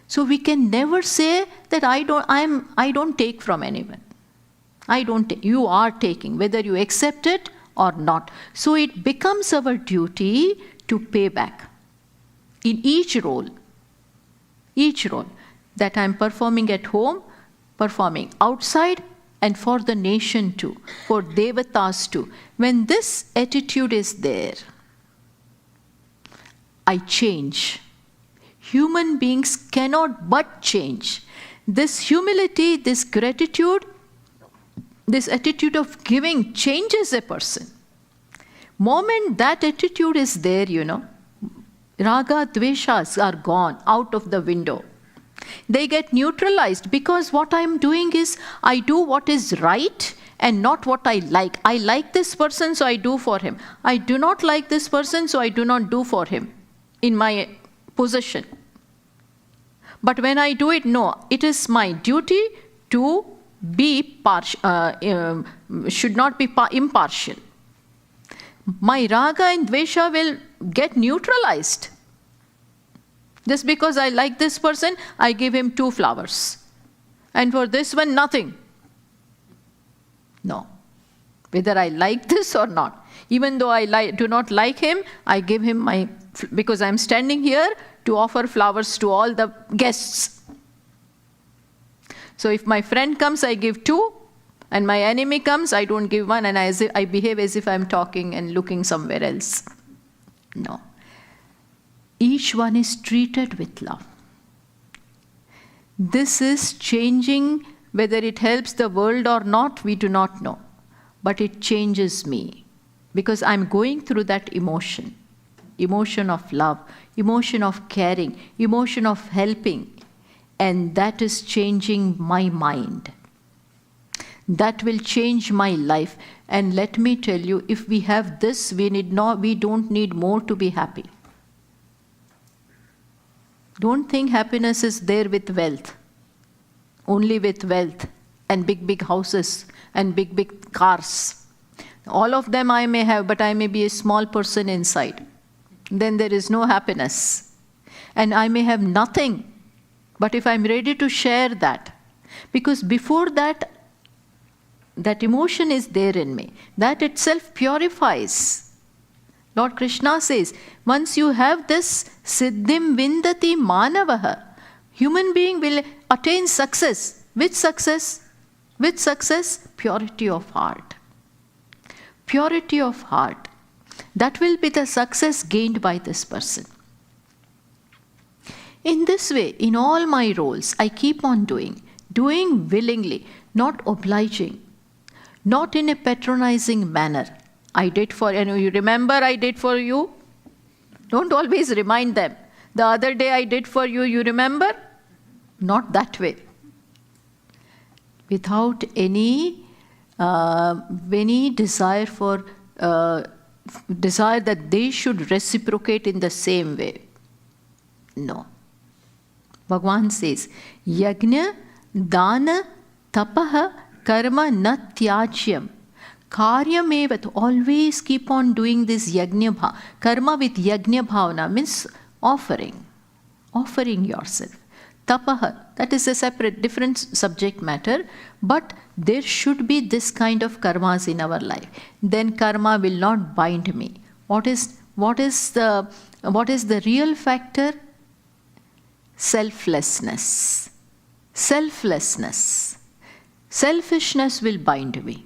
So we can never say that I don't take from anyone. You are taking, whether you accept it or not. So it becomes our duty to pay back in each role that I'm performing at home, performing outside, and for the nation too, for devatas too. When this attitude is there, I change. Human beings cannot but change. This humility, this gratitude, this attitude of giving changes a person. Moment that attitude is there, raga, dveshas are gone out of the window. They get neutralized because what I'm doing is I do what is right and not what I like. I like this person, so I do for him. I do not like this person, so I do not do for him in my position. But when I do it, no, it is my duty to be should not be impartial. My raga and dvesha will get neutralized. Just because I like this person, I give him 2 flowers. And for this one, nothing. No. Whether I like this or not. Even though I do not like him, I give him because I'm standing here to offer flowers to all the guests. So if my friend comes, I give 2. And my enemy comes, I don't give 1. And I behave as if I'm talking and looking somewhere else. No. Each one is treated with love. This is changing. Whether it helps the world or not, we do not know. But it changes me. Because I'm going through that emotion. Emotion of love. Emotion of caring. Emotion of helping. And that is changing my mind. That will change my life. And let me tell you, if we have this, we don't need more to be happy. Don't think happiness is there with wealth. Only with wealth and big houses and big cars. All of them I may have, but I may be a small person inside. Then there is no happiness. And I may have nothing, but if I'm ready to share that, because before that emotion is there in me, that itself purifies. Lord Krishna says, once you have this siddhim vindati manavaha, human being will attain success. Which success? Which success? Purity of heart. Purity of heart. That will be the success gained by this person. In this way, in all my roles, I keep on doing willingly, not obliging, not in a patronizing manner. I did for you. Remember I did for you? Don't always remind them. The other day I did for you, you remember? Not that way. Without any desire that they should reciprocate in the same way. No. Bhagavan says, Yajna, Dana, Tapaha, Karma, na tyajyam. Karyamevat, always keep on doing this yajna bhavana. Karma with yajna bhavana means offering yourself. Tapaha, that is a different subject matter, but there should be this kind of karmas in our life. Then karma will not bind me. What is the real factor? Selflessness. Selflessness. Selfishness will bind me.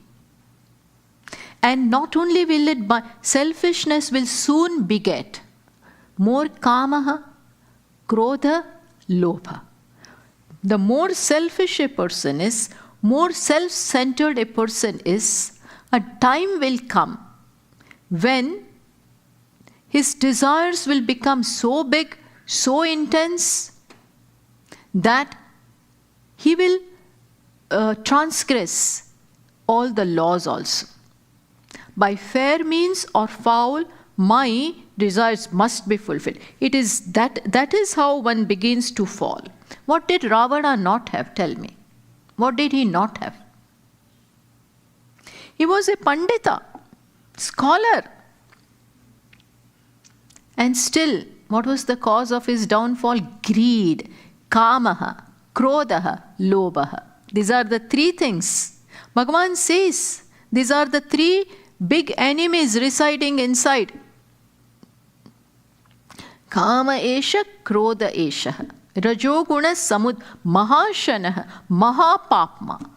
And not only will it bind, selfishness will soon beget more kamaha, krodha, lobha. The more selfish a person is, more self-centered a person is, a time will come when his desires will become so big, so intense, that he will transgress all the laws also. By fair means or foul, my desires must be fulfilled. It is that is how one begins to fall. What did Ravana not have? Tell me. What did he not have? He was a Pandita, scholar. And still, what was the cause of his downfall? Greed, kamaha, krodaha, lobaha. These are the three things. Bhagavan says these are the three big enemies residing inside. Kama esha, kroda esha, rajoguna samud, mahashanaha, mahapapma.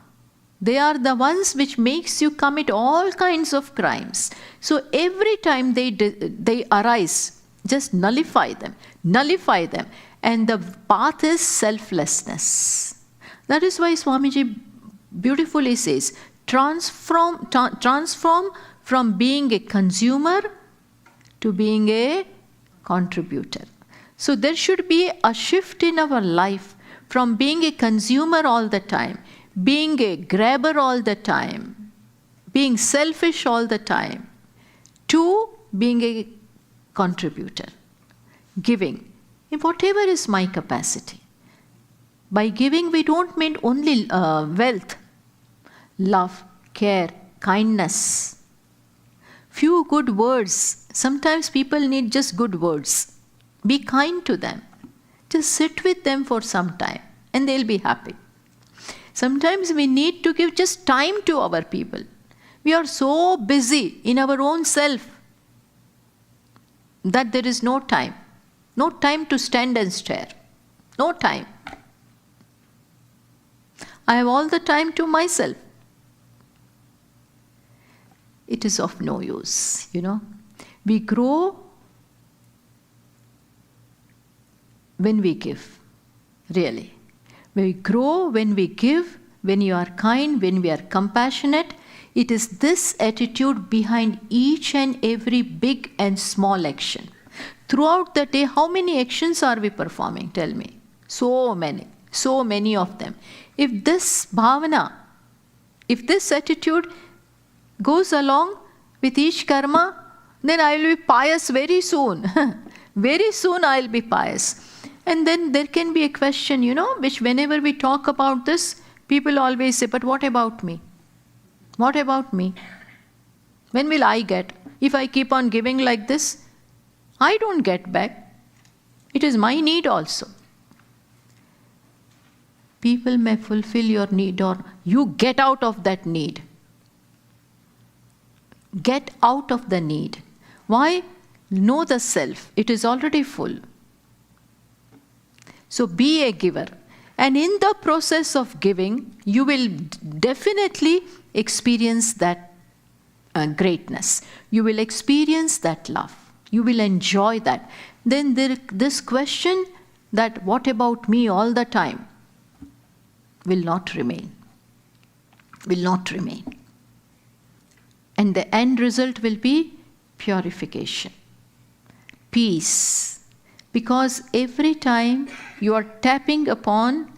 They are the ones which makes you commit all kinds of crimes. So every time they arise, just nullify them. And the path is selflessness. That is why Swamiji beautifully says, transform from being a consumer to being a contributor. So there should be a shift in our life from being a consumer all the time, being a grabber all the time, being selfish all the time, to being a contributor, giving, in whatever is my capacity. By giving, we don't mean only wealth, love, care, kindness, few good words. Sometimes people need just good words. Be kind to them. Just sit with them for some time and they'll be happy. Sometimes we need to give just time to our people. We are so busy in our own self that there is no time. No time to stand and stare. No time. I have all the time to myself. It is of no use, We grow when we give, really. We grow when we give, when you are kind, when we are compassionate. It is this attitude behind each and every big and small action. Throughout the day, how many actions are we performing? Tell me. So many of them. If this bhavana, if this attitude goes along with each karma, then I will be pious very soon. Very soon I will be pious. And then there can be a question, which whenever we talk about this, people always say, but what about me? What about me? When will I get? If I keep on giving like this, I don't get back. It is my need also. People may fulfill your need, or you get out of that need. Get out of the need. Why? Know the self. It is already full. So be a giver. And in the process of giving, you will definitely experience that greatness. You will experience that love. You will enjoy that. Then this question that what about me all the time will not remain. Will not remain. And the end result will be purification, peace. Because every time you are tapping upon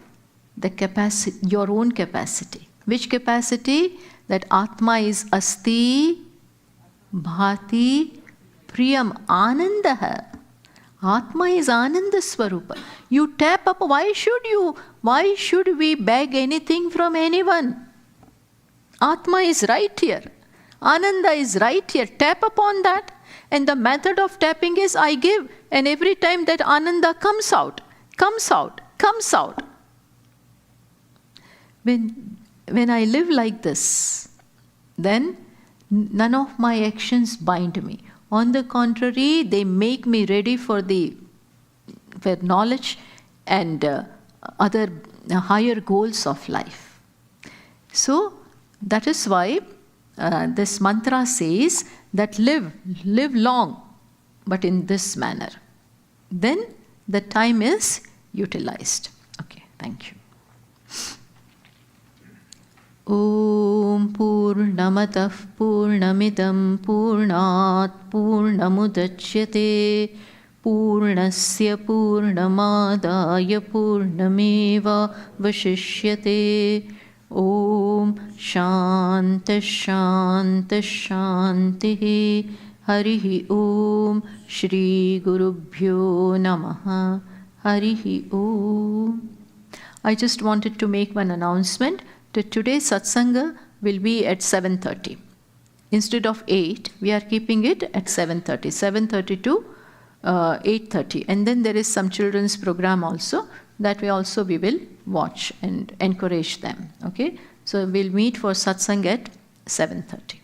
the capacity, your own capacity. Which capacity? That Atma is Asti, Bhati, Priyam, Anandaha. Atma is Ananda Swarupa. You tap up, why should we beg anything from anyone? Atma is right here. Ananda is right here. Tap upon that. And the method of tapping is I give. And every time that Ananda comes out. When I live like this, then none of my actions bind me. On the contrary, they make me ready for knowledge and other higher goals of life. So that is why this mantra says that live long, but in this manner. Then the time is utilized. Okay, thank you. Om Purnamatah Purnamidam Purnat Purnamudachyate Purnasya Purnamadaya Purnameva Vashishyate Om Shanti Shanti Shanti. Harihi Om. Shri Gurubhyo Namaha. Harihi Om. I just wanted to make one announcement that today's satsanga will be at 7:30. Instead of 8, we are keeping it at 7:30. 7:30 to 8:30. And then there is some children's program also that we will watch and encourage them. Okay? So we'll meet for satsang at 7:30.